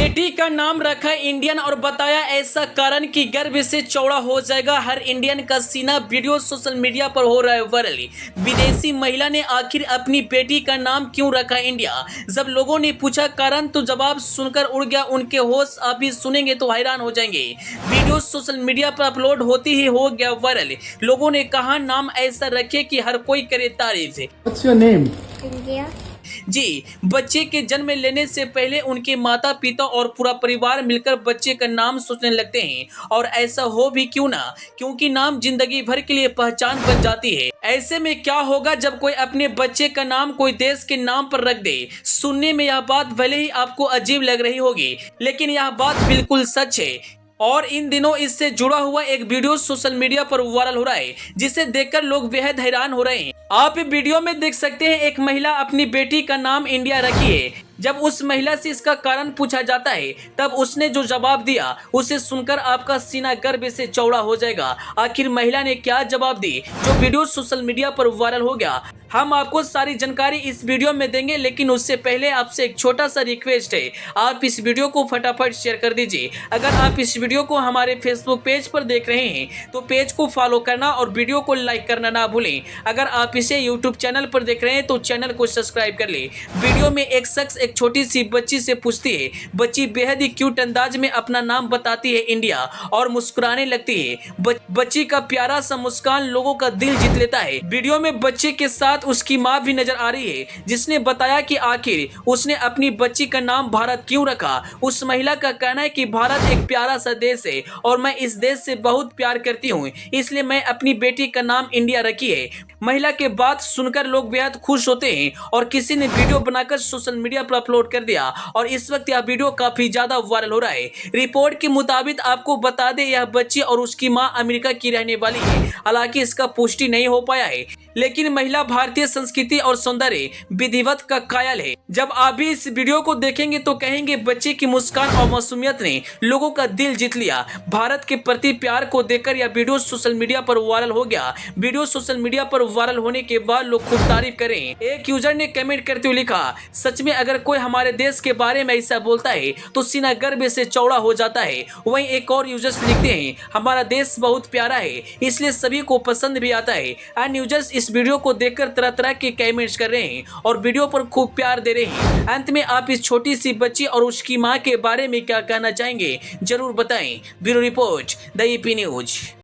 बेटी का नाम रखा इंडियन और बताया ऐसा कारण कि गर्भ से चौड़ा हो जाएगा हर इंडियन का सीना। वीडियो सोशल मीडिया पर हो रहा है वायरल। विदेशी महिला ने आखिर अपनी बेटी का नाम क्यों रखा इंडिया। जब लोगों ने पूछा कारण तो जवाब सुनकर उड़ गया उनके होश। आप भी सुनेंगे तो हैरान हो जाएंगे। वीडियो सोशल मीडिया पर अपलोड होती ही हो गया वायरल। लोगों ने कहा नाम ऐसा रखे कि हर कोई करे तारीफ। What's your name? इंडिया। जी, बच्चे के जन्म लेने से पहले उनके माता पिता और पूरा परिवार मिलकर बच्चे का नाम सोचने लगते हैं। और ऐसा हो भी क्यों ना, क्योंकि नाम जिंदगी भर के लिए पहचान बन जाती है। ऐसे में क्या होगा जब कोई अपने बच्चे का नाम कोई देश के नाम पर रख दे। सुनने में यह बात भले ही आपको अजीब लग रही होगी, लेकिन यह बात बिल्कुल सच है। और इन दिनों इससे जुड़ा हुआ एक वीडियो सोशल मीडिया पर वायरल हो रहा है, जिसे देखकर लोग बेहद हैरान हो रहे हैं। आप वीडियो में देख सकते हैं एक महिला अपनी बेटी का नाम इंडिया रखी है। जब उस महिला से इसका कारण पूछा जाता है तब उसने जो जवाब दिया उसे सुनकर आपका सीना गर्व से चौड़ा हो जाएगा। आखिर महिला ने क्या जवाब दी जो वीडियो सोशल मीडिया पर वायरल हो गया। हम आपको सारी जानकारी इस वीडियो में देंगे, लेकिन उससे पहले आपसे एक छोटा सा रिक्वेस्ट है, आप इस वीडियो को फटाफट शेयर कर दीजिए। अगर आप इस वीडियो को हमारे फेसबुक पेज पर देख रहे हैं तो पेज को फॉलो करना और वीडियो को लाइक करना ना भूलें। अगर आप इसे यूट्यूब चैनल पर देख रहे हैं तो चैनल को सब्सक्राइब कर ले। वीडियो में एक शख्स एक छोटी सी बच्ची से पूछती है। बच्ची बेहद ही क्यूट अंदाज में अपना नाम बताती है इंडिया और मुस्कुराने लगती है। बच्ची का प्यारा सा मुस्कान लोगों का दिल जीत लेता है। वीडियो में बच्चे के साथ उसकी मां भी नजर आ रही है, जिसने बताया कि आखिर उसने अपनी बच्ची का नाम भारत क्यों रखा। उस महिला का कहना है कि भारत एक प्यारा सा देश है और मैं इस देश से बहुत प्यार करती हूँ, इसलिए मैं अपनी बेटी का नाम इंडिया रखी है। महिला के बात सुनकर लोग बेहद खुश होते हैं और किसी ने वीडियो बनाकर सोशल मीडिया पर अपलोड कर दिया और इस वक्त यह वीडियो काफी ज्यादा वायरल हो रहा है। रिपोर्ट के मुताबिक आपको बता दें यह बच्ची और उसकी मां अमेरिका की रहने वाली है। हालांकि इसका पुष्टि नहीं हो पाया है, लेकिन महिला भारतीय संस्कृति और सौंदर्य विधिवत का कायल है। जब आप भी इस वीडियो को देखेंगे तो कहेंगे बच्चे की मुस्कान और मासूमियत ने लोगों का दिल जीत लिया। भारत के प्रति प्यार को देखकर यह वीडियो सोशल मीडिया पर वायरल हो गया। वीडियो सोशल मीडिया पर वायरल होने के बाद लोग खूब तारीफ करें। एक यूजर ने कमेंट करते हुए लिखा, सच में अगर कोई हमारे देश के बारे में ऐसा बोलता है तो सीना गर्व से चौड़ा हो जाता है। वहीं एक और यूजर्स लिखते हैं, हमारा देश बहुत प्यारा है इसलिए सभी को पसंद भी आता है। अन्य यूजर्स इस वीडियो को देखकर तरह तरह के कमेंट्स कर रहे हैं और वीडियो पर खूब प्यार दे रहे हैं। अंत में आप इस छोटी सी बच्ची और उसकी मां के बारे में क्या कहना चाहेंगे जरूर बताएं। Bureau report, the EP news.